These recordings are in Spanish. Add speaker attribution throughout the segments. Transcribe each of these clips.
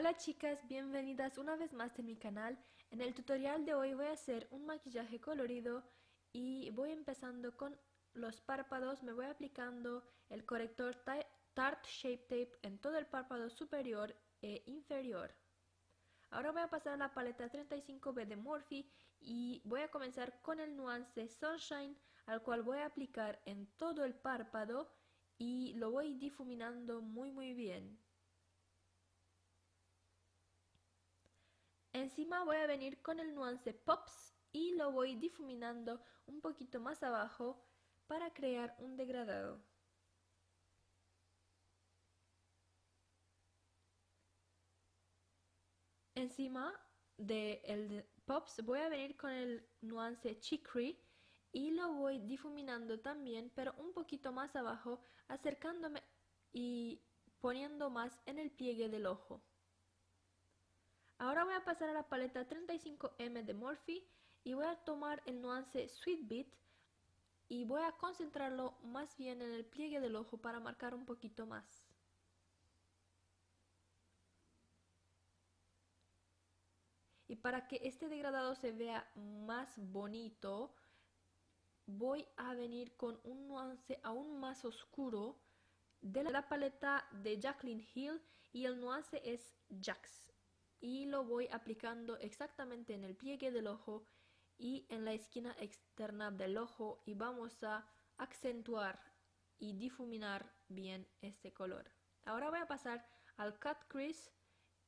Speaker 1: Hola chicas, bienvenidas una vez más en mi canal. En el tutorial de hoy voy a hacer un maquillaje colorido y voy empezando con los párpados. Me voy aplicando el corrector Tarte Shape Tape en todo el párpado superior e inferior. Ahora voy a pasar a la paleta 35B de Morphe y voy a comenzar con el nuance Sunshine, al cual voy a aplicar en todo el párpado y lo voy difuminando muy bien. Encima voy a venir con el nuance Pops y lo voy difuminando un poquito más abajo para crear un degradado. Encima del Pops voy a venir con el nuance Chicory y lo voy difuminando también, pero un poquito más abajo, acercándome y poniendo más en el pliegue del ojo. Ahora voy a pasar a la paleta 35M de Morphe y voy a tomar el nuance Sweet Beat y voy a concentrarlo más bien en el pliegue del ojo para marcar un poquito más. Y para que este degradado se vea más bonito, voy a venir con un nuance aún más oscuro de la paleta de Jaclyn Hill y el nuance es Jax. Y lo voy aplicando exactamente en el pliegue del ojo y en la esquina externa del ojo y vamos a acentuar y difuminar bien este color. Ahora voy a pasar al Cut Crease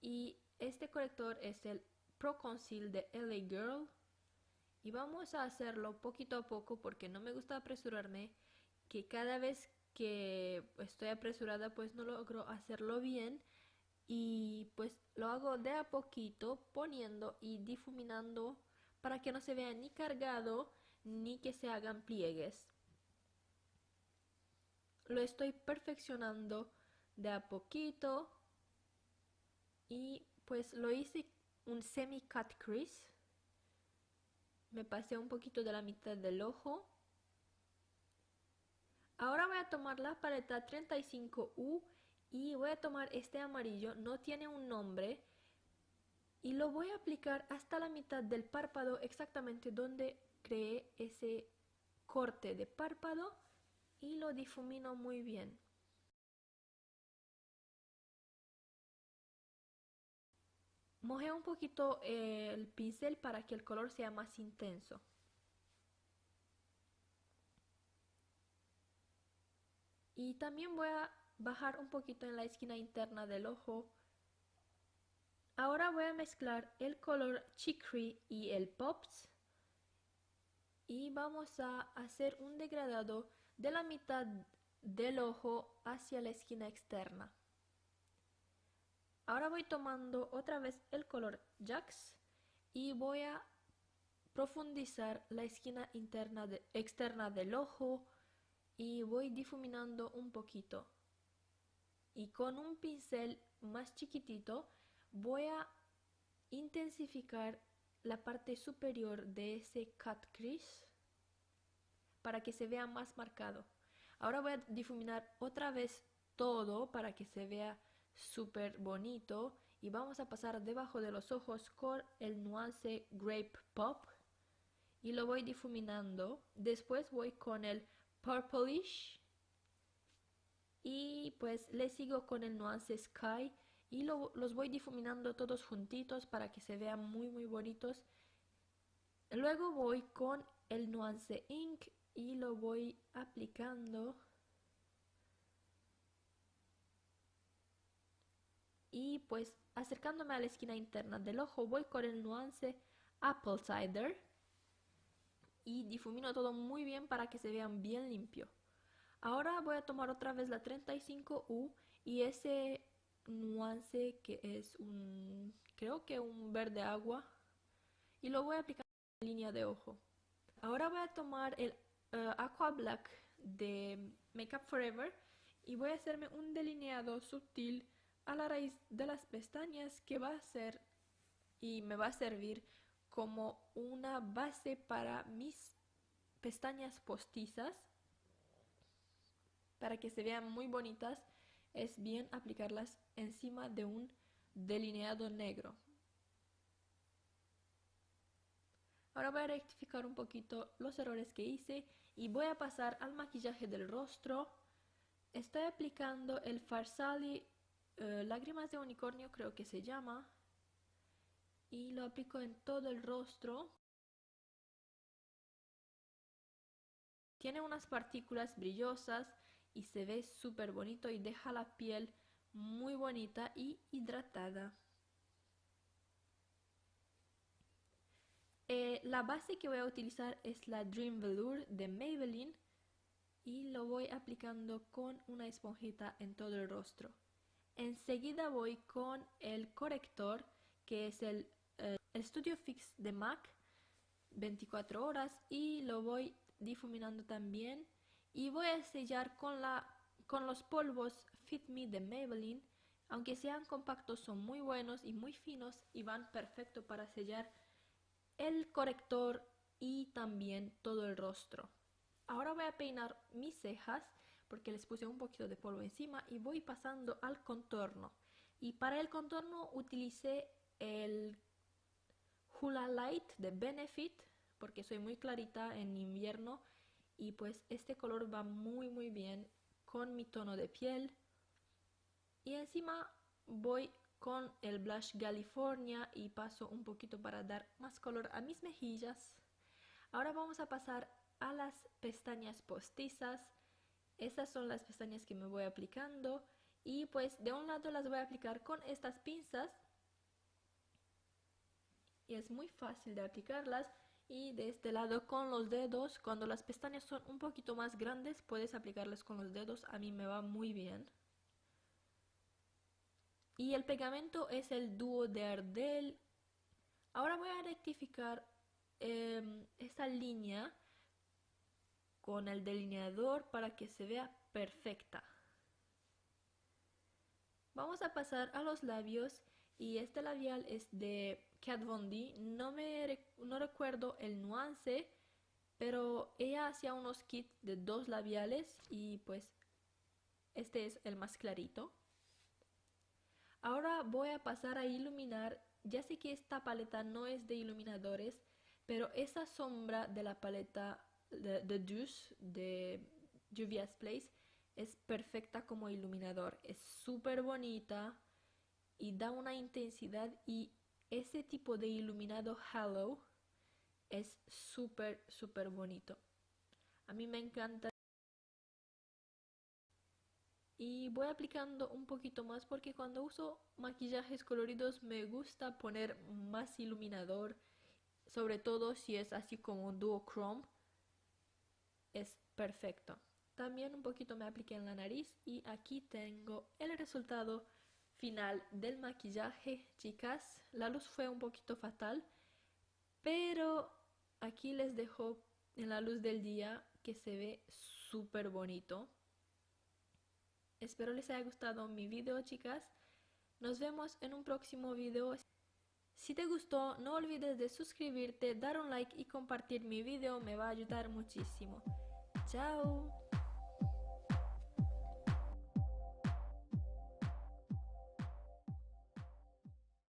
Speaker 1: y este corrector es el Pro Conceal de LA Girl y vamos a hacerlo poquito a poco porque no me gusta apresurarme, que cada vez que estoy apresurada pues no logro hacerlo bien y pues lo hago de a poquito poniendo y difuminando para que no se vea ni cargado ni que se hagan pliegues. Lo estoy perfeccionando de a poquito y pues lo hice un semi cut crease. Me pasé un poquito de la mitad del ojo. Ahora voy a tomar la paleta 35U y voy a tomar este amarillo, no tiene un nombre, y lo voy a aplicar hasta la mitad del párpado, exactamente donde creé ese corte de párpado, y lo difumino muy bien. Mojé un poquito el pincel para que el color sea más intenso. Y también voy a bajar un poquito en la esquina interna del ojo. Ahora voy a mezclar el color Chicory y el Pops y vamos a hacer un degradado de la mitad del ojo hacia la esquina externa. Ahora voy tomando otra vez el color Jax y voy a profundizar la esquina externa del ojo y voy difuminando un poquito. Y con un pincel más chiquitito voy a intensificar la parte superior de ese cut crease para que se vea más marcado. Ahora voy a difuminar otra vez todo para que se vea súper bonito y vamos a pasar debajo de los ojos con el nuance Grape Pop y lo voy difuminando. Después voy con el Purplish y pues le sigo con el nuance Sky y los voy difuminando todos juntitos para que se vean muy bonitos. Luego voy con el nuance Ink y lo voy aplicando y pues acercándome a la esquina interna del ojo voy con el nuance Apple Cider y difumino todo muy bien para que se vean bien limpio. Ahora voy a tomar otra vez la 35U y ese nuance que es creo que un verde agua, y lo voy a aplicar en la línea de ojo. Ahora voy a tomar el Aqua Black de Makeup Forever y voy a hacerme un delineado sutil a la raíz de las pestañas que va a ser y me va a servir como una base para mis pestañas postizas. Para que se vean muy bonitas, es bien aplicarlas encima de un delineado negro. Ahora voy a rectificar un poquito los errores que hice y voy a pasar al maquillaje del rostro. Estoy aplicando el Farsali Lágrimas de Unicornio, creo que se llama, y lo aplico en todo el rostro. Tiene unas partículas brillosas y se ve súper bonito y deja la piel muy bonita y hidratada. La base que voy a utilizar es la Dream Velour de Maybelline y lo voy aplicando con una esponjita en todo el rostro. Enseguida voy con el corrector, que es el Studio Fix de MAC 24 horas, y lo voy difuminando también, y voy a sellar con los polvos Fit Me de Maybelline. Aunque sean compactos, son muy buenos y muy finos y van perfecto para sellar el corrector y también todo el rostro. Ahora voy a peinar mis cejas porque les puse un poquito de polvo encima y voy pasando al contorno. Y para el contorno utilicé el Hoola Light de Benefit porque soy muy clarita en invierno y pues este color va muy bien con mi tono de piel. Y encima voy con el blush California y paso un poquito para dar más color a mis mejillas. Ahora vamos a pasar a las pestañas postizas. Estas son las pestañas que me voy aplicando y pues de un lado las voy a aplicar con estas pinzas y es muy fácil de aplicarlas, y de este lado con los dedos. Cuando las pestañas son un poquito más grandes puedes aplicarlas con los dedos, a mí me va muy bien. Y el pegamento es el Duo de Ardell. Ahora voy a rectificar esta línea con el delineador para que se vea perfecta. Vamos a pasar a los labios y este labial es de Kat Von D. No recuerdo el nuance, pero ella hacía unos kits de 2 labiales y pues este es el más clarito. Ahora voy a pasar a iluminar. Ya sé que esta paleta no es de iluminadores, pero esa sombra de la paleta de Douce de Juvia's Place es perfecta como iluminador. Es súper bonita y da una intensidad, y ese tipo de iluminado halo es súper bonito. A mí me encanta. Y voy aplicando un poquito más porque cuando uso maquillajes coloridos me gusta poner más iluminador, sobre todo si es así como duochrome, es perfecto. También un poquito me apliqué en la nariz y aquí tengo el resultado final del maquillaje, chicas. La luz fue un poquito fatal, pero aquí les dejo en la luz del día que se ve súper bonito. Espero les haya gustado mi video, chicas. Nos vemos en un próximo video. Si te gustó, no olvides de suscribirte, dar un like y compartir mi video, me va a ayudar muchísimo. ¡Chao!